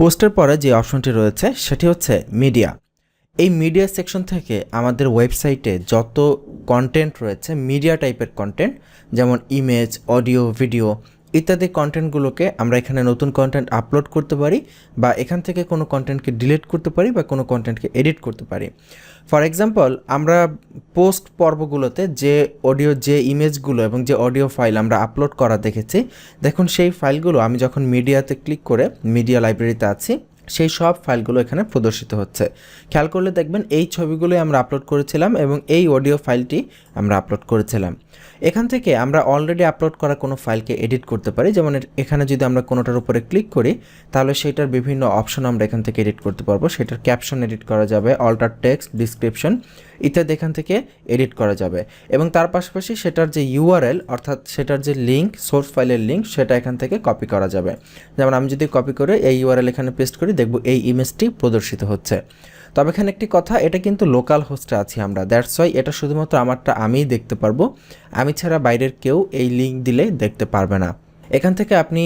পোস্টের পরে যে অপশনটি রয়েছে সেটি হচ্ছে মিডিয়া। এই মিডিয়া সেকশন থেকে আমাদের ওয়েবসাইটে যত কন্টেন্ট রয়েছে মিডিয়া টাইপের কন্টেন্ট, যেমন ইমেজ, অডিও, ভিডিও ইত্যাদি কন্টেন্টগুলোকে আমরা এখানে নতুন কন্টেন্ট আপলোড করতে পারি, বা এখান থেকে কোনো কন্টেন্টকে ডিলিট করতে পারি, বা কোনো কন্টেন্টকে এডিট করতে পারি। ফর এক্সাম্পল, আমরা পোস্ট পর্বগুলোতে যে অডিও, যে ইমেজগুলো এবং যে অডিও ফাইল আমরা আপলোড করা দেখেছি, দেখুন সেই ফাইলগুলো আমি যখন মিডিয়াতে ক্লিক করে মিডিয়া লাইব্রেরিতে আছি, সেই সব ফাইলগুলো এখানে প্রদর্শিত হচ্ছে। খেয়াল করলে দেখবেন এই ছবিগুলোই আমরা আপলোড করেছিলাম এবং এই অডিও ফাইলটি আমরা আপলোড করেছিলাম। এখান থেকে আমরা অলরেডি আপলোড করা কোনো ফাইলকে এডিট করতে পারি। যেমন এখানে যদি আমরা কোনোটার উপরে ক্লিক করি, তাহলে সেটার বিভিন্ন অপশন আমরা এখান থেকে এডিট করতে পারবো। সেটার ক্যাপশন এডিট করা যাবে, অল্টার টেক্সট, ডিসক্রিপশন ইত্যাদি এখান থেকে এডিট করা যাবে। এবং তার পাশাপাশি সেটার যে ইউআরএল, অর্থাৎ সেটার যে লিঙ্ক, সোর্স ফাইলের লিঙ্ক, সেটা এখান থেকে কপি করা যাবে। যেমন আমি যদি কপি করে এই ইউআরএল এখানে পেস্ট করি, দেখব এই ইমেজটি প্রদর্শিত হচ্ছে। তবে এখানে একটি কথা, এটা কিন্তু লোকাল হোস্টে আছি আমরা, দ্যাটস ওয়াই এটা শুধুমাত্র আমারটা আমিই দেখতে পারবো, আমি ছাড়া বাইরের কেউ এই লিঙ্ক দিলে দেখতে পারবে না। এখান থেকে আপনি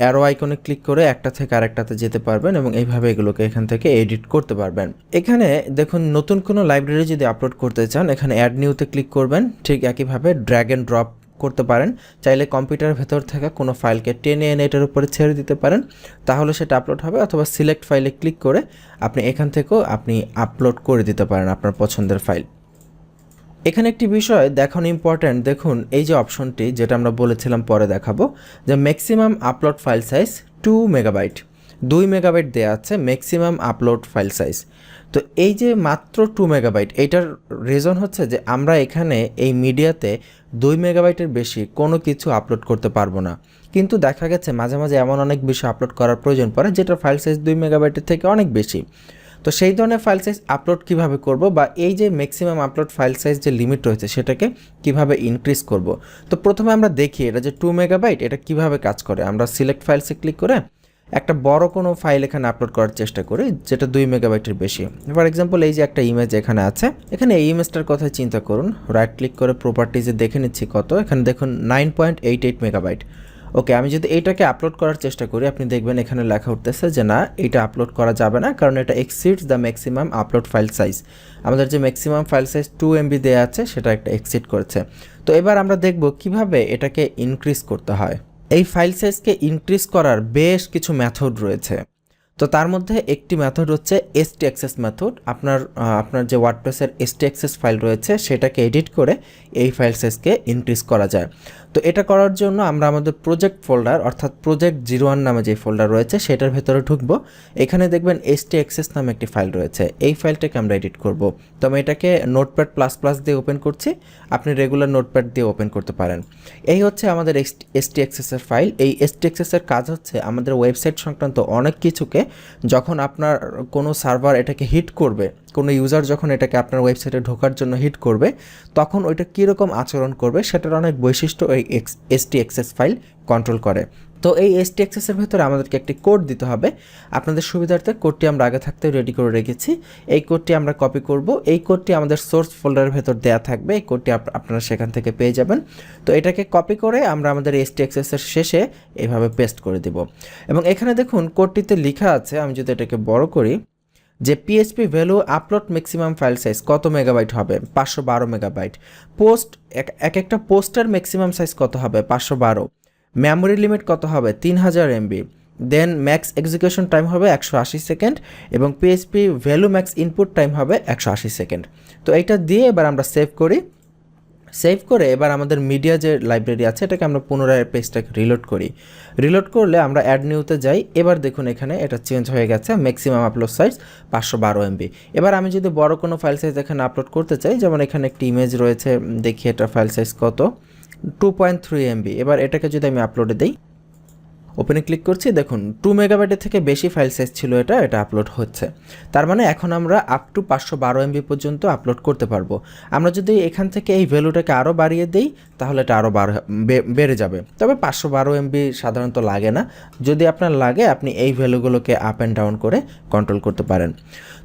অ্যারো আইকনে ক্লিক করে একটা থেকে আরেকটাতে যেতে পারবেন এবং এইভাবে এগুলোকে এখান থেকে এডিট করতে পারবেন। এখানে দেখুন, নতুন কোনো লাইব্রেরি যদি আপলোড করতে চান, এখানে অ্যাড নিউতে ক্লিক করবেন। ঠিক একইভাবে ড্র্যাগ অ্যান্ড ড্রপ করতে পারেন। চাইলে কম্পিউটারের ভেতর থাকা কোনো ফাইলকে টেনে এনে এটার উপরে ছেড়ে দিতে পারেন, তাহলে সেটা আপলোড হবে। অথবা সিলেক্ট ফাইলে ক্লিক করে আপনি এখান থেকেও আপনি আপলোড করে দিতে পারেন আপনার পছন্দের ফাইল। এখানে একটি বিষয় দেখানো ইম্পর্ট্যান্ট, দেখুন এই যে অপশনটি, যেটা আমরা বলেছিলাম পরে দেখাবো, যে maximum upload file size 2 megabyte, 2 megabyte দেওয়া আছে ম্যাক্সিমাম আপলোড ফাইল সাইজ। তো এই যে মাত্র 2 মেগাবাইট, এইটার রিজন হচ্ছে যে আমরা এখানে এই মিডিয়াতে 2 মেগাবাইটের বেশি কোনো কিছু আপলোড করতে পারবো না। কিন্তু দেখা গেছে মাঝে মাঝে এমন অনেক বিষয় আপলোড করার প্রয়োজন পড়ে যেটার ফাইল সাইজ 2 মেগাবাইটের থেকে অনেক বেশি। তো সেই ধরনের ফাইল সাইজ আপলোড কিভাবে করব, বা এই যে ম্যাক্সিমাম আপলোড ফাইল সাইজ যে লিমিট রয়েছে সেটাকে কিভাবে ইনক্রিজ করব। তো প্রথমে আমরা দেখি এটা যে 2 মেগাবাইট এটা কিভাবে কাজ করে। আমরা সিলেক্ট ফাইলসে ক্লিক করে একটা বড় কোনো ফাইল এখানে আপলোড করার চেষ্টা করি যেটা 2 মেগাবাইটের বেশি। ফর এক্সাম্পল, এই যে একটা ইমেজ এখানে আছে, এখানে এই ইমেজটার কথা চিন্তা করুন। রাইট ক্লিক করে প্রপার্টিজে দেখে নিচ্ছি কত, এখানে দেখুন 9.88 মেগাবাইট। ওকে, আমি যদি এইটাকে আপলোড করার চেষ্টা করি, আপনি দেখবেন এখানে লেখা উঠতেছে যে না, এটা আপলোড করা যাবে না, কারণ এটা exceeds the maximum upload file size. আমাদের যে ম্যাক্সিমাম ফাইল সাইজ 2 MB দেওয়া আছে সেটা একটা এক্সিড করেছে। তো এবার আমরা দেখব কিভাবে এটাকে ইনক্রিজ করতে হয়। এই ফাইল সাইজকে ইনক্রিজ করার বেশ কিছু মেথড রয়েছে। তো তার মধ্যে একটি মেথড হচ্ছে htaccess মেথড। আপনার যে ওয়ার্ডপ্রেসের htaccess ফাইল রয়েছে সেটাকে এডিট করে এই ফাইল সাইজকে ইনক্রিজ করা যায়। তো এটা করার জন্য আমরা আমাদের প্রজেক্ট ফোল্ডার, অর্থাৎ প্রজেক্ট 01 নামে যে ফোল্ডার রয়েছে সেটার ভেতরে ঢুকবো। এখানে দেখবেন htaccess নামে একটি ফাইল রয়েছে, এই ফাইলটাকে আমরা এডিট করব। তো আমি এটাকে নোটপ্যাড প্লাস প্লাস দিয়ে ওপেন করছি, আপনি রেগুলার নোটপ্যাড দিয়ে ওপেন করতে পারেন। এই হচ্ছে আমাদের htaccess এর ফাইল। এই htaccess এর কাজ হচ্ছে আমাদের ওয়েবসাইট সংক্রান্ত অনেক কিছুকে, যখন আপনার কোনো সার্ভার এটাকে হিট করবে, কোনো ইউজার যখন এটাকে আপনার ওয়েবসাইটে ঢোকার জন্য হিট করবে, তখন ওইটা কীরকম আচরণ করবে সেটার অনেক বৈশিষ্ট্য এই htaccess ফাইল কন্ট্রোল করে। তো এই htaccess এর ভেতরে আমাদেরকে একটি কোড দিতে হবে। আপনাদের সুবিধার্থে কোডটি আমরা আগে থাকতে রেডি করে রেখেছি। এই কোডটি আমরা কপি করব। এই কোডটি আমাদের সোর্স ফোল্ডারের ভেতর দেওয়া থাকবে, এই কোডটি আপনারা সেখান থেকে পেয়ে যাবেন। তো এটাকে কপি করে আমরা আমাদের htaccess এর শেষে এইভাবে পেস্ট করে দেব। এবং এখানে দেখুন কোডটিতে লেখা আছে, আমি যদি এটাকে বড় করি, যে PHP value upload maximum file size কত মেগাবাইট হবে, 512 মেগাবাইট। পোস্ট এক একটা পোস্টের ম্যাক্সিমাম সাইজ কত হবে, 512। মেমোরি লিমিট কত হবে, 3000 MB। দেন ম্যাক্স এক্সিকিউশন টাইম হবে 180 সেকেন্ড এবং PHP value max input time হবে 180 সেকেন্ড। তো এইটা দিয়ে এবার আমরা সেভ করি। সেভ করে এবার আমাদের মিডিয়া যে লাইব্রেরি আছে এটাকে আমরা পুনরায় পেজটাকে রিলোড করি। রিলোড করলে আমরা অ্যাড নিউতে যাই। এবার দেখুন এখানে এটা চেঞ্জ হয়ে গেছে, ম্যাক্সিমাম আপলোড সাইজ 512 MB। এবার আমি যদি বড় কোনো ফাইল সাইজ এখানে আপলোড করতে চাই, যেমন এখানে একটি ইমেজ রয়েছে, দেখি এটা ফাইল সাইজ কত, 2.3 MB। এবার এটাকে যদি আমি আপলোডে দিই, ওপেনে ক্লিক করছি, দেখুন 2 মেগাবাইটের থেকে বেশি ফাইল সাইজ ছিল, এটা আপলোড হচ্ছে। তার মানে এখন আমরা আপ টু 512 MB পর্যন্ত আপলোড করতে পারবো। আমরা যদি এখান থেকে এই ভ্যালুটাকে আরও বাড়িয়ে দিই তাহলে এটা আরও বেড়ে যাবে। তবে 512 MB সাধারণত লাগে না, যদি আপনার লাগে আপনি এই ভ্যালুগুলোকে আপ অ্যান্ড ডাউন করে কন্ট্রোল করতে পারেন।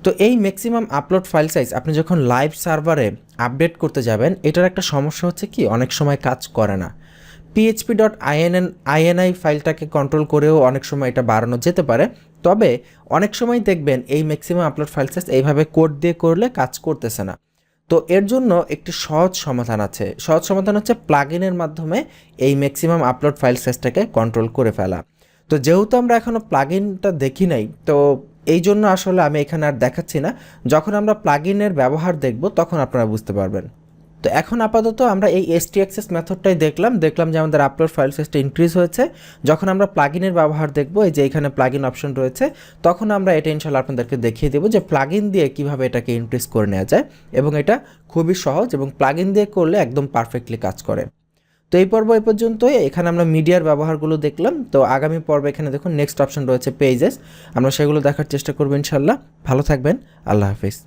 তো এই ম্যাক্সিমাম আপলোড ফাইল সাইজ আপনি যখন লাইভ সার্ভারে আপডেট করতে যাবেন, এটার একটা সমস্যা হচ্ছে কি, অনেক সময় কাজ করে না। php.ini ফাইলটাকে কন্ট্রোল করেও অনেক সময় এটা বাড়ানো যেতে পারে, তবে অনেক সময় দেখবেন এই ম্যাক্সিমাম আপলোড ফাইল সাইজ এইভাবে কোড দিয়ে করলে কাজ করতেছে না। তো এর জন্য একটি সহজ সমাধান আছে। সহজ সমাধান হচ্ছে প্লাগইনের মাধ্যমে এই ম্যাক্সিমাম আপলোড ফাইল সাইজটাকে কন্ট্রোল করে ফেলা। তো যেহেতু আমরা এখনও প্লাগইনটা দেখি নাই, তো এই জন্য আসলে আমি এখানে আর দেখাচ্ছি না। যখন আমরা প্লাগইনের ব্যবহার দেখব তখন আপনারা বুঝতে পারবেন। তো এখন আপাতত আমরা এই STAccess মেথডটাই দেখলাম যে আমাদের আপলোড ফাইল সাইজটা ইনক্রিজ হয়েছে। যখন আমরা প্লাগইনের ব্যবহার দেখব, এই যে এখানে প্লাগইন অপশন রয়েছে, তখন আমরা এটা ইনশাআল্লাহ আপনাদেরকে দেখিয়ে দেবো যে প্লাগইন দিয়ে কিভাবে এটাকে ইনক্রিজ করে নেওয়া যায়, এবং এটা খুবই সহজ এবং প্লাগইন দিয়ে করলে একদম পারফেক্টলি কাজ করে। তো এই পর্ব এই পর্যন্তই। এখানে আমরা মিডিয়ার ব্যবহারগুলো দেখলাম। তো আগামী পর্বে এখানে দেখুন নেক্সট অপশন রয়েছে পেজেস, আমরা সেগুলো দেখার চেষ্টা করবো ইনশাআল্লাহ। ভালো থাকবেন, আল্লাহ হাফিজ।